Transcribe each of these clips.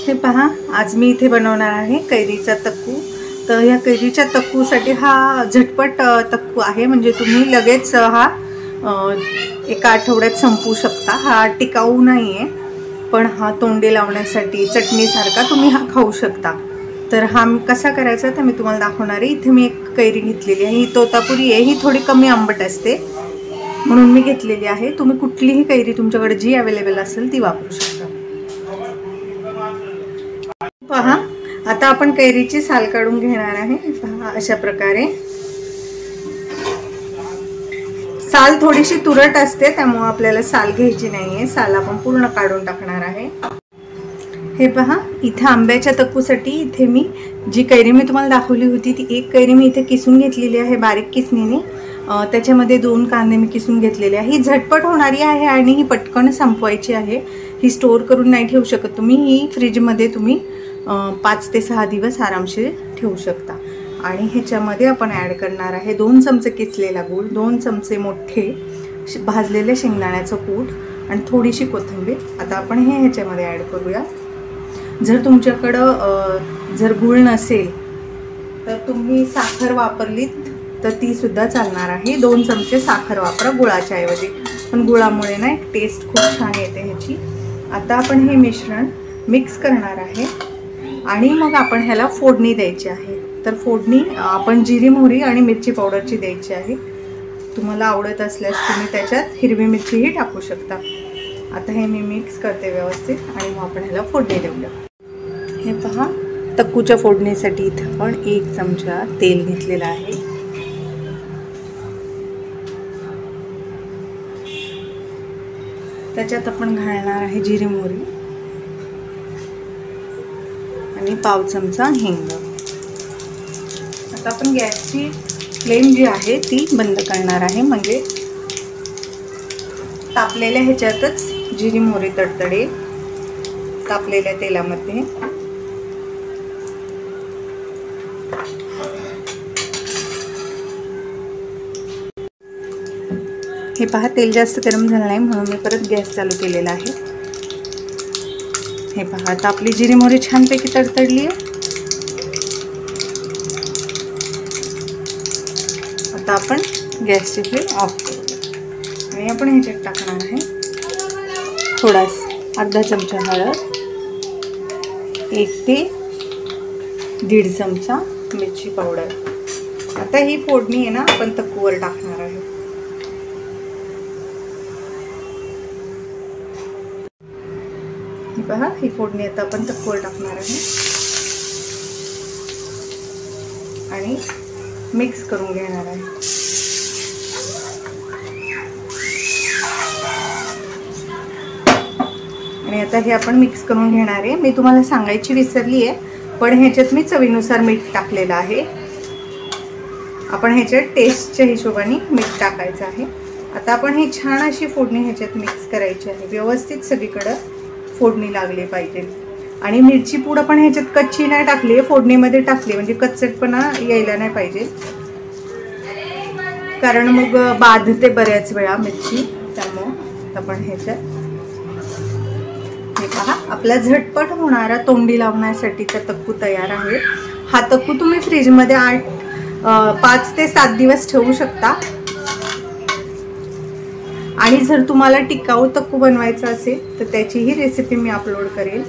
हे पहा, आज मी इथे बनवणार आहे कैरीचा तक्कू। तर या कैरीच्या तक्कूसाठी हा झटपट तक्कू आहे, म्हणजे तुम्ही लगेच हा एका आठवड्यात संपवू शकता। हा टिकाऊ नाही आहे, पण हा तोंडी लावण्यासाठी चटणीसारखा तुम्ही हा खाऊ शकता। तर हा कसा करायचा ते मी तुम्हाला दाखवणार आहे। इथे मी एक कैरी घेतलेली आहे, ही तोतापुरी आहे। ही थोडी कमी आंबट असते म्हणून मी घेतलेली आहे। तुम्ही कुठलीही कैरी तुमच्याकडे जी अवेलेबल असेल ती वापरू शकता। पहा, आता आपण कैरीची साल काढून घेणार आहे। पहा, अशा प्रकारे साल थोडीशी तुरट असते, त्यामुळे आपल्याला साल घ्यायची नाहीये। साल आपण पूर्ण काढून टाकणार आहे। हे पहा, इथे आंब्याच्या तक्कूसाठी इथे मी जी कैरी मी तुम्हाला दाखवली होती ती एक कैरी मी इथे किसून घेतलेली आहे बारीक किसणीने। त्याच्यामध्ये 2 कांदे मी किसून घेतलेले आहे। ही झटपट होणारी आहे आणि ही पटकन संपवायची आहे। ही स्टोर करून नाही ठेवू शकत तुम्ही, ही फ्रीजमध्ये तुम्ही 5 ते 6 दिवस आरामशीर ठेवू शकता। आणि ह्याच्यामध्ये आपण ॲड करणार आहे 2 चमचे किसलेला गूळ, 2 चमचे मोठे भाजलेले शेंगदाण्याचं कूट आणि थोडीशी कोथिंबीर। आता आपण हे ह्याच्यामध्ये ॲड करूया। जर तुमच्याकडं जर गूळ नसेल तर तुम्ही साखर वापरलीत तर ती सुद्धा चालणार आहे। 2 चमचे साखर वापरा गुळाच्या ऐवजी, पण गुळामुळे ना एक टेस्ट खूप छान येते ह्याची। आता आपण हे मिश्रण मिक्स करणार आहे आणि मग आपण ह्याला फोडणी द्यायची आहे। तर फोडणी आपण जिरी मोहरी आणि मिरची पावडरची द्यायची आहे। तुम्हाला आवडत असल्यास तुम्ही त्याच्यात हिरवी मिरचीही टाकू शकता। आता हे मी मिक्स करते व्यवस्थित आणि मग आपण ह्याला फोडणी देऊया। हे पहा, तक्कूच्या फोडणीसाठी इथे आपण 1 चमचा तेल घेतलेला आहे। त्याच्यात आपण घालणार आहे जिरी मोहरी आणि पाव चमचा हिंग। आता आपण गॅसची फ्लेम जी आहे ती बंद करणार आहे, म्हणजे तापलेल्या ह्याच्यातच जिरी मोहरी तडतडेल तापलेल्या तेलामध्ये। हे पहा, तेल जास्त गरम झालं नाही म्हणून मी परत गॅस चालू केलेला आहे। हे पहा, आता आपली जिरी मोहरी छानपैकी तडतडली आहे। आता आपण गॅसची फ्लेम ऑफ करूया आणि आपण ह्याच्यात टाकणार आहे थोडासा अर्धा चमचा हळद, 1 ते 1.5 चमचा मिरची पावडर। आता ही फोडणी आहे ना आपण तक्कूवर टाकणार आहे। पहा, ही फोडणी आता आपण तक्कूवर टाकणार आहे आणि मिक्स करून घेणार आहे। आणि आता हे आपण मिक्स करून घेणार आहे। मी तुम्हाला सांगायची विसरली आहे, पण ह्याच्यात मी चवीनुसार मीठ टाकलेलं आहे। आपण ह्याच्यात टेस्टच्या हिशोबाने मीठ टाकायचं आहे। आता आपण ही छान अशी फोडणी ह्याच्यात मिक्स करायची आहे, व्यवस्थित सगळीकडे फोडणी लागली पाहिजे। आणि मिरची पूड पण ह्याच्यात कच्ची नाही टाकली, फोडणीमध्ये टाकली, म्हणजे कच्चटपणा यायला नाही पाहिजे, कारण मग बाधते बऱ्याच वेळा मिरची। त्यामुळे आपण ह्याच्यात हे पहा, आपला झटपट होणारा तोंडी लावण्यासाठीचा तक्कू तयार आहे। हा तक्कू तुम्ही फ्रीजमध्ये 5 ते 7 दिवस ठेवू शकता। आणि जर तुम्हाला टिकाऊ तक्कू बनवायचा असेल तर त्याचीही रेसिपी मी अपलोड करेल।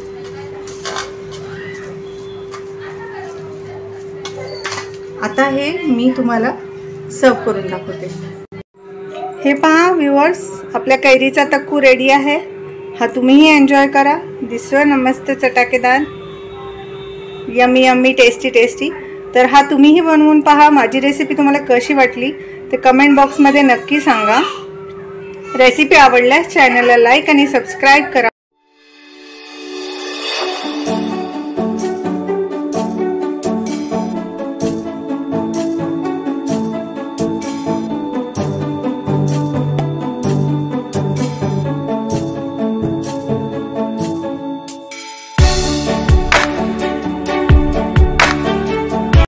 आता हे मी तुम्हाला सर्व करून दाखवते। हे पहा व्ह्यूअर्स, आपल्या कैरीचा तक्कू रेडी आहे। हा तुम्हीही एन्जॉय करा। दिसतोय ना मस्त चटाकेदार, यम्मी यम्मी टेस्टी टेस्टी। तर हा तुम्हीही बनवून पहा। माझी रेसिपी तुम्हाला कशी वाटली ते कमेंट बॉक्समध्ये नक्की सांगा। रेसिपी आवडल्यास चॅनलला लाईक आणि सबस्क्राईब करा।